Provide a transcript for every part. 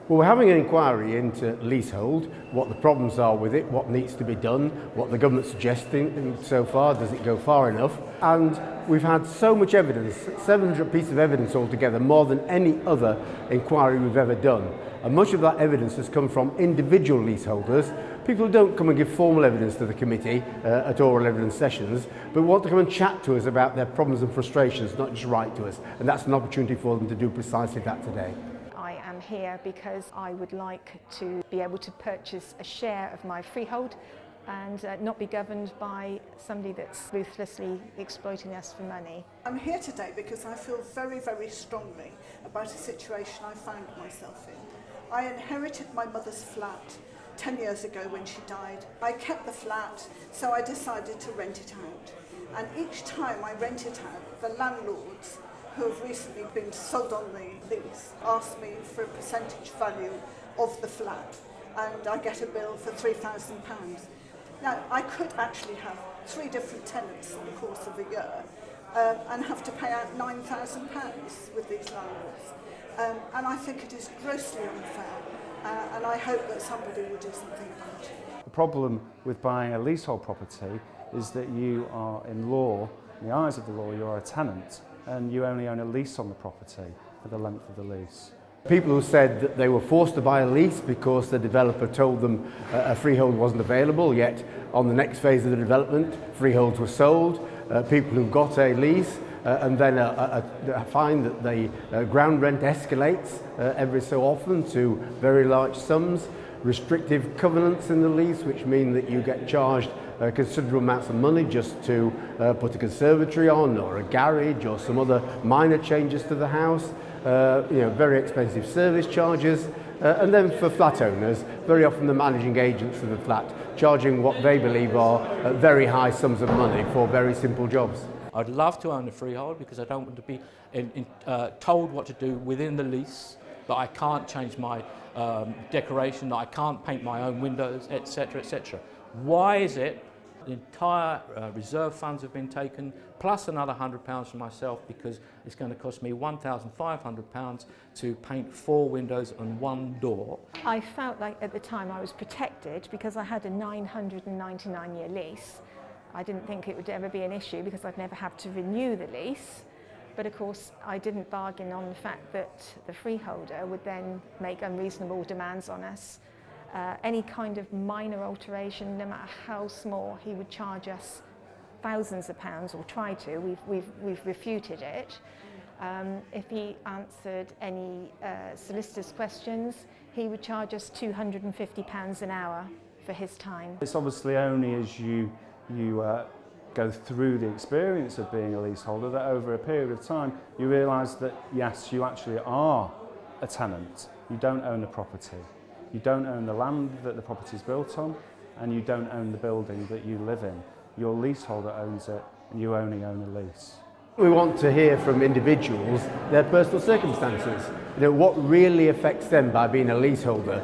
Well, we're having an inquiry into leasehold, what the problems are with it, what needs to be done, what the government's suggesting so far, does it go far enough? And we've had so much evidence, 700 pieces of evidence altogether, more than any other inquiry we've ever done. And much of that evidence has come from individual leaseholders, people who don't come and give formal evidence to the committee at oral evidence sessions, but want to come and chat to us about their problems and frustrations, not just write to us. And that's an opportunity for them to do precisely that today. I am here because I would like to be able to purchase a share of my freehold and not be governed by somebody that's ruthlessly exploiting us for money. I'm here today because I feel very, very strongly about a situation I found myself in. I inherited my mother's flat 10 years ago when she died. I kept the flat, so I decided to rent it out. And each time I rent it out, the landlords who have recently been sold on the lease ask me for a percentage value of the flat, and I get a bill for £3,000. Now, I could actually have 3 different tenants in the course of a year and have to pay out £9,000 with these landlords. And I think it is grossly unfair, and I hope that somebody will do something about it. The problem with buying a leasehold property is that you are, in law, in the eyes of the law, you are a tenant, and you only own a lease on the property for the length of the lease. People who said that they were forced to buy a lease because the developer told them a freehold wasn't available, yet on the next phase of the development, freeholds were sold. People who've got a lease and then find that the ground rent escalates every so often to very large sums. Restrictive covenants in the lease, which mean that you get charged considerable amounts of money just to put a conservatory on, or a garage, or some other minor changes to the house. Very expensive service charges. And then for flat owners, very often the managing agents of the flat charging what they believe are very high sums of money for very simple jobs. I'd love to own a freehold because I don't want to be told what to do within the lease, but I can't change my decoration, I can't paint my own windows, etc., etc. Why is it the entire reserve funds have been taken, plus another £100 for myself, because it's going to cost me £1,500 to paint 4 windows and 1 door. I felt like at the time I was protected because I had a 999-year lease. I didn't think it would ever be an issue because I'd never have to renew the lease. But of course, I didn't bargain on the fact that the freeholder would then make unreasonable demands on us. Any kind of minor alteration, no matter how small, he would charge us thousands of pounds, or try to. We've refuted it. If he answered any solicitor's questions, he would charge us £250 an hour for his time. It's obviously only as you go through the experience of being a leaseholder that over a period of time you realise that yes, you actually are a tenant. You don't own the property. You don't own the land that the property is built on, and you don't own the building that you live in. Your leaseholder owns it, and you only own a lease. We want to hear from individuals their personal circumstances. What really affects them by being a leaseholder.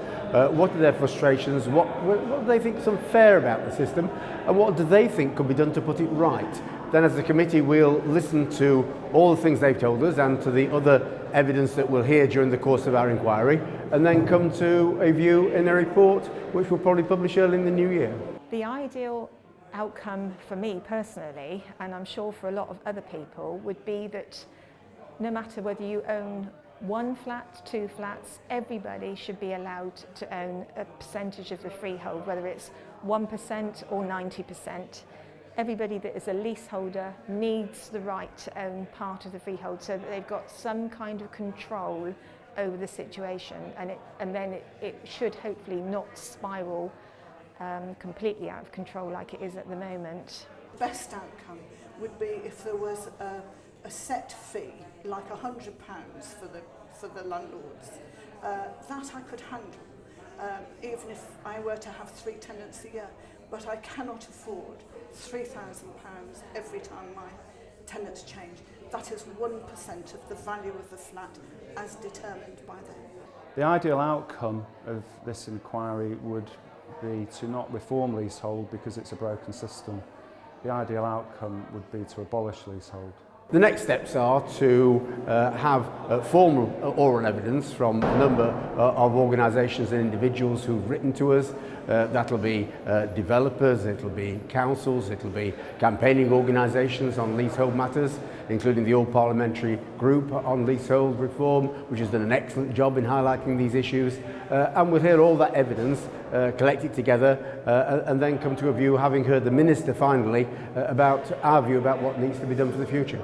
What are their frustrations? What do they think is unfair about the system? And what do they think could be done to put it right? Then as a committee we'll listen to all the things they've told us and to the other evidence that we'll hear during the course of our inquiry, and then come to a view in a report which we'll probably publish early in the new year. The ideal outcome for me personally, and I'm sure for a lot of other people, would be that no matter whether you own 1 flat, 2 flats, everybody should be allowed to own a percentage of the freehold, whether it's 1% or 90%. Everybody that is a leaseholder needs the right to own part of the freehold so that they've got some kind of control over the situation, and then it should hopefully not spiral completely out of control like it is at the moment. The best outcome would be if there was a set fee, like £100 for the landlords. That I could handle, even if I were to have 3 tenants a year. But I cannot afford £3,000 every time my tenants change. That is 1% of the value of the flat as determined by them. The ideal outcome of this inquiry would be to not reform leasehold because it's a broken system. The ideal outcome would be to abolish leasehold. The next steps are to have formal oral evidence from a number of organisations and individuals who've written to us. That'll be developers, it'll be councils, it'll be campaigning organisations on leasehold matters, including the All-Parliamentary Group on Leasehold Reform, which has done an excellent job in highlighting these issues. And we'll hear all that evidence, collect it together, and then come to a view, having heard the Minister finally, about our view about what needs to be done for the future.